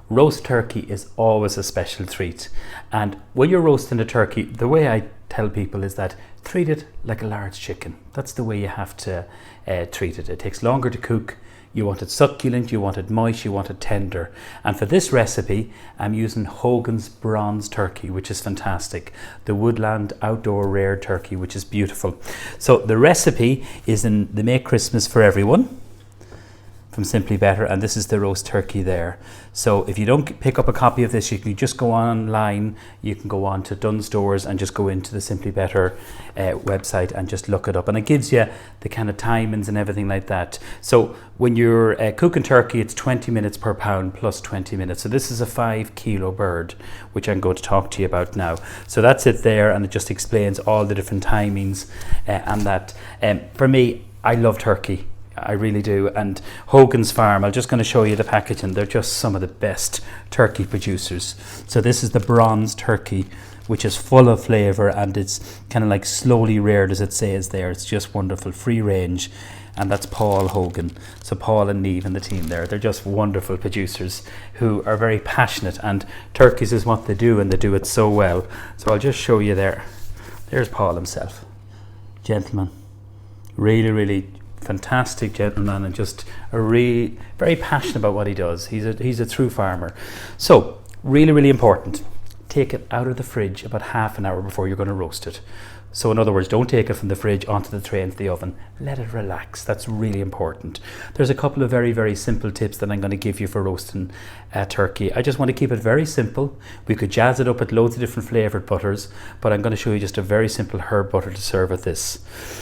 roast turkey is always a special treat. And when you're roasting a turkey, the way I tell people is that treat it like a large chicken. That's the way you have to treat it. It takes longer to cook. You want it succulent, you want it moist, you want it tender. And for this recipe, I'm using Hogan's bronze turkey, which is fantastic. The woodland outdoor rare turkey, which is beautiful. So the recipe is in the Make Christmas for Everyone from Simply Better, and this is the roast turkey there. So if you don't pick up a copy of this, you can just go online, you can go on to Dunnes Stores and just go into the Simply Better website and just look it up, and it gives you the kind of timings and everything like that. So when you're cooking turkey, it's 20 minutes per pound plus 20 minutes. So this is a 5 kilo bird, which I'm going to talk to you about now. So that's it there, and it just explains all the different timings and that. For me, I love turkey. I really do. And Hogan's Farm, I'm just going to show you the packaging. They're just some of the best turkey producers. So this is the bronze turkey, which is full of flavour, and it's kind of like slowly reared, as it says there. It's just wonderful, free range. And that's Paul Hogan. So Paul and Neve and the team there, they're just wonderful producers who are very passionate, and turkeys is what they do, and they do it so well. So I'll just show you there. There's Paul himself. Gentleman. Really, really fantastic gentleman, and just very passionate about what he does. He's a true farmer. So really, really important, take it out of the fridge about half an hour before you're going to roast it. So in other words, don't take it from the fridge onto the tray into the oven. Let it relax. That's really important. There's a couple of very, very simple tips that I'm going to give you for roasting turkey. I just want to keep it very simple. We could jazz it up with loads of different flavoured butters, but I'm going to show you just a very simple herb butter to serve with this.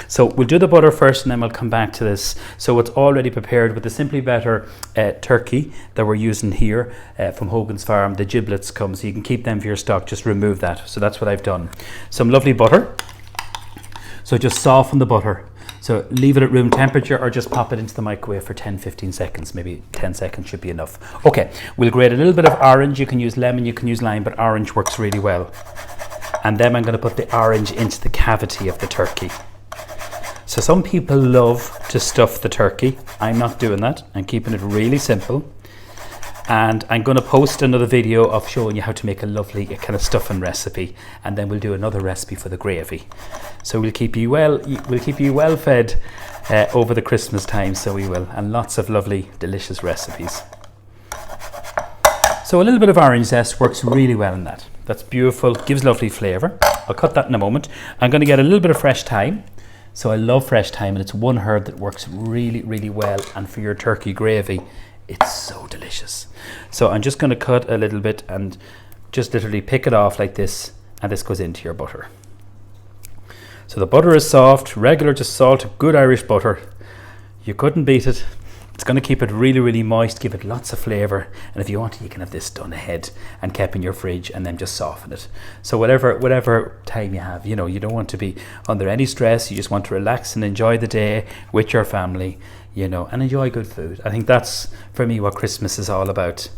So we'll do the butter first, and then we'll come back to this. So it's already prepared with the Simply Better turkey that we're using here from Hogan's Farm. The giblets come, so you can keep them for your stock. Just remove that. So that's what I've done. Some lovely butter. So just soften the butter. So leave it at room temperature, or just pop it into the microwave for 10-15 seconds. Maybe 10 seconds should be enough. Okay, we'll grate a little bit of orange. You can use lemon, you can use lime, but orange works really well. And then I'm going to put the orange into the cavity of the turkey. So some people love to stuff the turkey. I'm not doing that. I'm keeping it really simple. And I'm going to post another video of showing you how to make a lovely kind of stuffing recipe, and then we'll do another recipe for the gravy. So we'll keep you well fed over the Christmas time, so we will, and lots of lovely delicious recipes. So a little bit of orange zest works really well in that. That's beautiful, gives lovely flavour. I'll cut that in a moment. I'm going to get a little bit of fresh thyme. So I love fresh thyme, and it's one herb that works really, really well, and for your turkey gravy, it's so delicious. So I'm just going to cut a little bit and just literally pick it off like this, and this goes into your butter. So the butter is soft, regular, just salt, good Irish butter. You couldn't beat it. It's going to keep it really, really moist, give it lots of flavour, and if you want to, you can have this done ahead and kept in your fridge, and then just soften it. So whatever time you have, you don't want to be under any stress. You just want to relax and enjoy the day with your family, and enjoy good food. I think that's, for me, what Christmas is all about.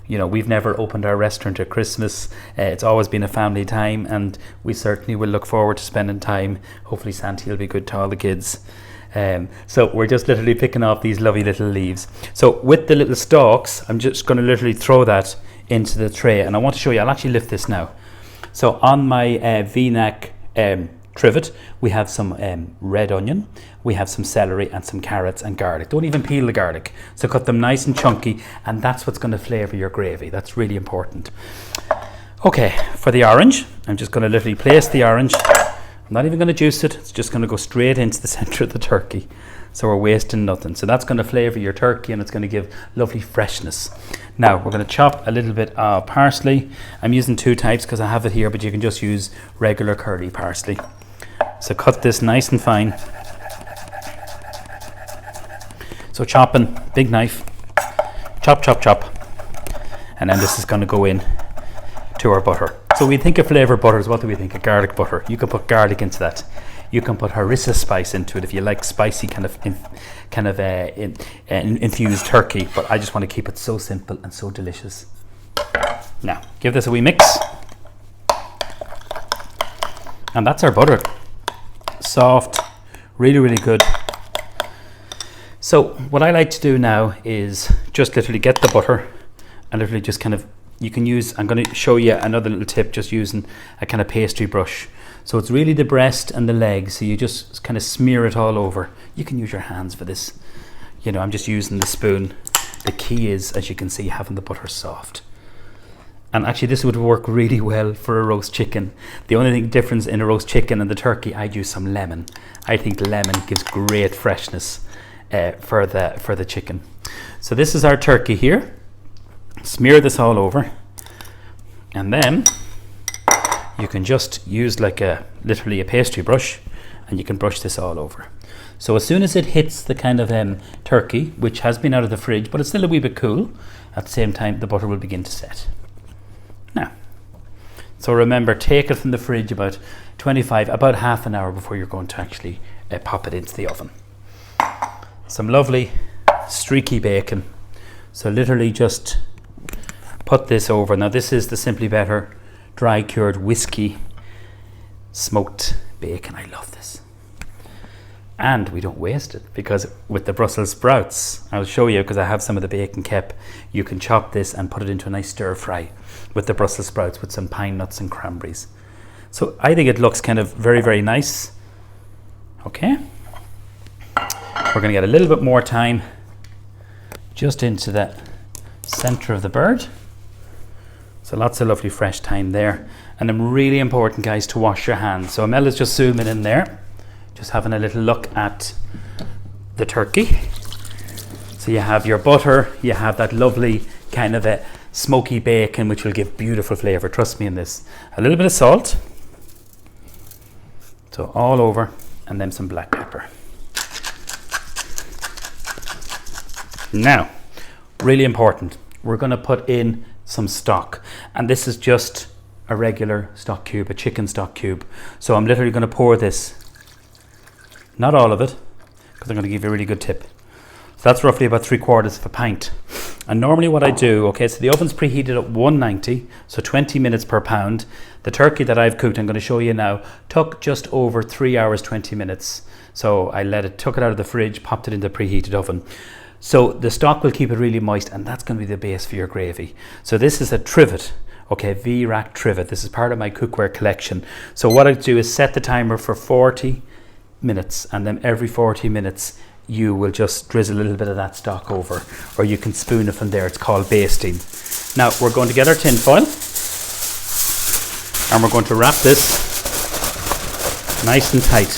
We've never opened our restaurant at Christmas. It's always been a family time, and we certainly will look forward to spending time. Hopefully Santa will be good to all the kids. So we're just literally picking off these lovely little leaves. So with the little stalks, I'm just going to literally throw that into the tray, and I want to show you. I'll actually lift this now. So on my V-neck trivet, we have some red onion, we have some celery and some carrots and garlic. Don't even peel the garlic. So cut them nice and chunky, and that's what's going to flavour your gravy. That's really important. Okay, for the orange, I'm just going to literally place the orange. I'm not even going to juice it. It's just going to go straight into the centre of the turkey. So we're wasting nothing. So that's going to flavour your turkey, and it's going to give lovely freshness. Now we're going to chop a little bit of parsley. I'm using 2 types because I have it here, but you can just use regular curly parsley. So cut this nice and fine. So chopping, big knife, chop, chop, chop. And then this is going to go in to our butter. So we think of flavoured butters, what do we think? Of garlic butter. You can put garlic into that. You can put harissa spice into it if you like spicy kind of infused turkey, but I just want to keep it so simple and so delicious. Now, give this a wee mix. And that's our butter. Soft, really, really good. So what I like to do now is just literally get the butter and literally just kind of, you can use, I'm going to show you another little tip, just using a kind of pastry brush. So it's really the breast and the legs, so you just kind of smear it all over. You can use your hands for this. You know, I'm just using the spoon. The key is, as you can see, having the butter soft. And actually this would work really well for a roast chicken. The only difference in a roast chicken and the turkey, I'd use some lemon. I think lemon gives great freshness for the chicken. So this is our turkey here. Smear this all over, and then you can just use like literally a pastry brush, and you can brush this all over. So as soon as it hits the kind of turkey, which has been out of the fridge, but it's still a wee bit cool, at the same time the butter will begin to set. Now, so remember, take it from the fridge about half an hour before you're going to actually pop it into the oven. Some lovely streaky bacon. So literally just put this over. Now this is the Simply Better dry cured whiskey smoked bacon. I love this. And we don't waste it, because with the Brussels sprouts, I'll show you, because I have some of the bacon kept, you can chop this and put it into a nice stir fry with the Brussels sprouts with some pine nuts and cranberries. So I think it looks kind of very, very nice. Okay. We're going to get a little bit more thyme just into the center of the bird. So lots of lovely fresh thyme there. And then really important, guys, to wash your hands. So Amella's just zooming in there, just having a little look at the turkey. So you have your butter, you have that lovely kind of a smoky bacon, which will give beautiful flavor. Trust me in this. A little bit of salt. So all over, and then some black pepper. Now, really important, we're going to put in some stock, and this is just a regular stock cube, a chicken stock cube. So I'm literally going to pour this, not all of it, because I'm going to give you a really good tip. So that's roughly about 3/4 of a pint. And normally what I do, okay, so the oven's preheated at 190, so 20 minutes per pound. The turkey that I've cooked, I'm going to show you now, took just over 3 hours, 20 minutes. So I took it out of the fridge, popped it in the preheated oven. So the stock will keep it really moist, and that's going to be the base for your gravy. So this is a trivet, okay, V-Rack trivet. This is part of my cookware collection. So what I do is set the timer for 40 minutes, and then every 40 minutes you will just drizzle a little bit of that stock over, or you can spoon it from there. It's called basting. Now we're going to get our tin foil, and we're going to wrap this nice and tight,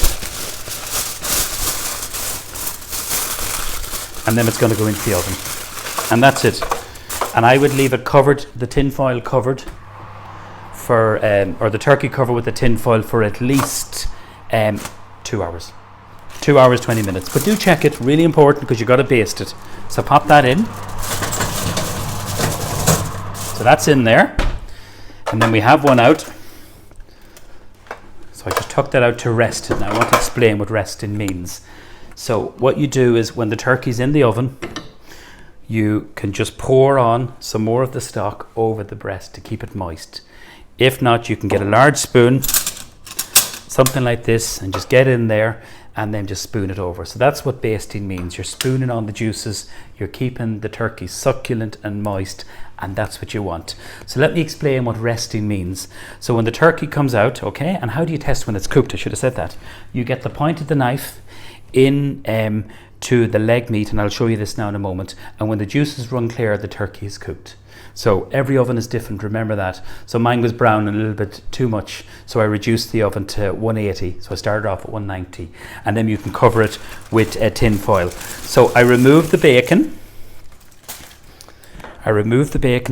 and then it's going to go into the oven, and that's it. And I would leave it covered, the tin foil covered for or the turkey covered with the tin foil for at least 2 hours. 2 hours, 20 minutes. But do check it, really important, because you've got to baste it. So pop that in. So that's in there. And then we have one out. So I just took that out to rest it. Now I want to explain what resting means. So what you do is, when the turkey's in the oven, you can just pour on some more of the stock over the breast to keep it moist. If not, you can get a large spoon, something like this, and just get in there and then just spoon it over. So that's what basting means. You're spooning on the juices, you're keeping the turkey succulent and moist, and that's what you want. So let me explain what resting means. So when the turkey comes out, okay, and how do you test when it's cooked? I should have said that. You get the point of the knife in to the leg meat, and I'll show you this now in a moment, and when the juices run clear, the turkey is cooked. So every oven is different, remember that. So mine was brown and a little bit too much, so I reduced the oven to 180. So I started off at 190, and then you can cover it with tin foil. So I removed the bacon.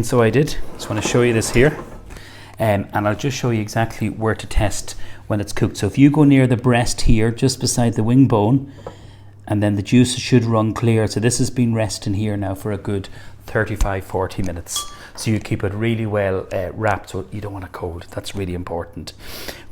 So I did. Just want to show you this here. And I'll just show you exactly where to test when it's cooked. So if you go near the breast here, just beside the wing bone, and then the juices should run clear. So this has been resting here now for a good 35-40 minutes. So you keep it really well wrapped, so you don't want it cold. That's really important.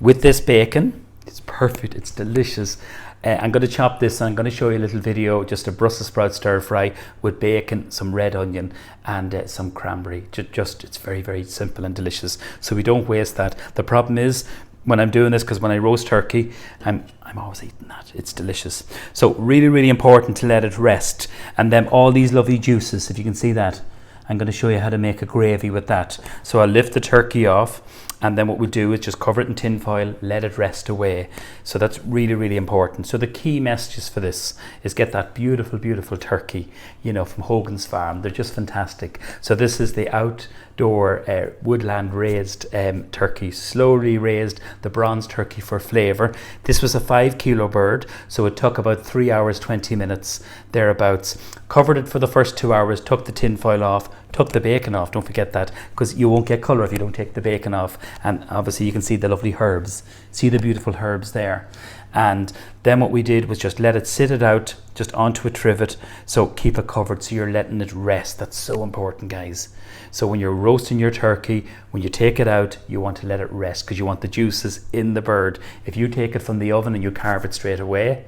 With this bacon, it's perfect, it's delicious. I'm going to chop this, and I'm going to show you a little video, just a Brussels sprout stir fry with bacon, some red onion, and some cranberry. Just it's very, very simple and delicious. So we don't waste that. The problem is, when I'm doing this, because when I roast turkey, I'm always eating that. It's delicious. So really, really important to let it rest. And then all these lovely juices, if you can see that, I'm going to show you how to make a gravy with that. So I'll lift the turkey off, and then what we'll do is just cover it in tin foil, let it rest away. So that's really, really important. So the key messages for this is get that beautiful, beautiful turkey, you know, from Hogan's Farm. They're just fantastic. So this is the outdoor woodland raised turkey, slowly raised, the bronze turkey for flavour. This was a 5 kilo bird, so it took about 3 hours, 20 minutes, thereabouts. Covered it for the first 2 hours, took the tin foil off, took the bacon off, don't forget that, because you won't get colour if you don't take the bacon off. And obviously you can see the lovely herbs, see the beautiful herbs there. And then what we did was just let it sit it out just onto a trivet, so keep it covered, so you're letting it rest. That's so important, guys. So when you're roasting your turkey, when you take it out, you want to let it rest, because you want the juices in the bird. If you take it from the oven and you carve it straight away,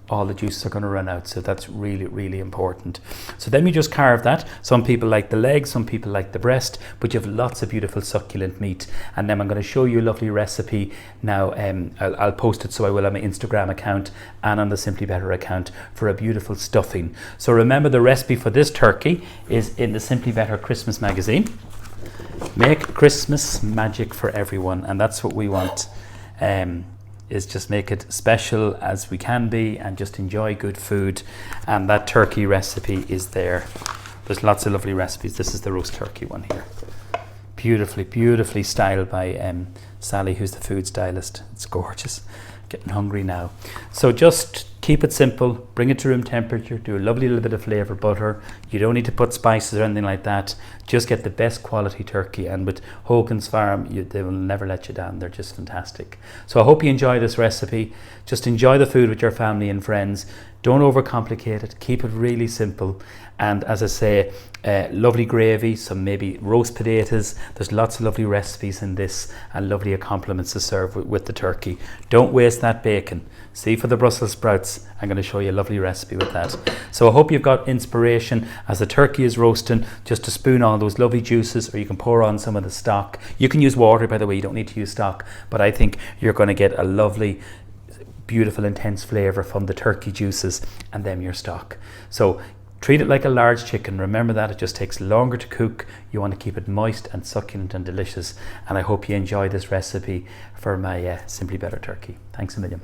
all the juices are going to run out. So that's really, really important. So then we just carve that. Some people like the leg, some people like the breast, but you have lots of beautiful succulent meat. And then I'm going to show you a lovely recipe now. I'll post it, so I will, on my Instagram account and on the Simply Better account, for a beautiful stuffing. So remember, the recipe for this turkey is in the Simply Better Christmas magazine. Make Christmas magic for everyone, and that's what we want. Is just make it special as we can be, and just enjoy good food. And that turkey recipe is there. There's lots of lovely recipes. This is the roast turkey one here, beautifully, beautifully styled by Sally, who's the food stylist. It's gorgeous. Getting hungry now. So just keep it simple, bring it to room temperature, do a lovely little bit of flavour butter. You don't need to put spices or anything like that. Just get the best quality turkey, and with Hogan's Farm, they will never let you down. They're just fantastic. So I hope you enjoy this recipe. Just enjoy the food with your family and friends. Don't overcomplicate it. Keep it really simple. And as I say, lovely gravy, some maybe roast potatoes. There's lots of lovely recipes in this, and lovely accompaniments to serve with the turkey. Don't waste that bacon. See, for the Brussels sprouts, I'm going to show you a lovely recipe with that. So I hope you've got inspiration as the turkey is roasting, just to spoon all those lovely juices, or you can pour on some of the stock. You can use water, by the way, you don't need to use stock, but I think you're going to get a lovely, beautiful, intense flavour from the turkey juices and then your stock. So treat it like a large chicken. Remember that it just takes longer to cook. You want to keep it moist and succulent and delicious. And I hope you enjoy this recipe for my Simply Better turkey. Thanks a million.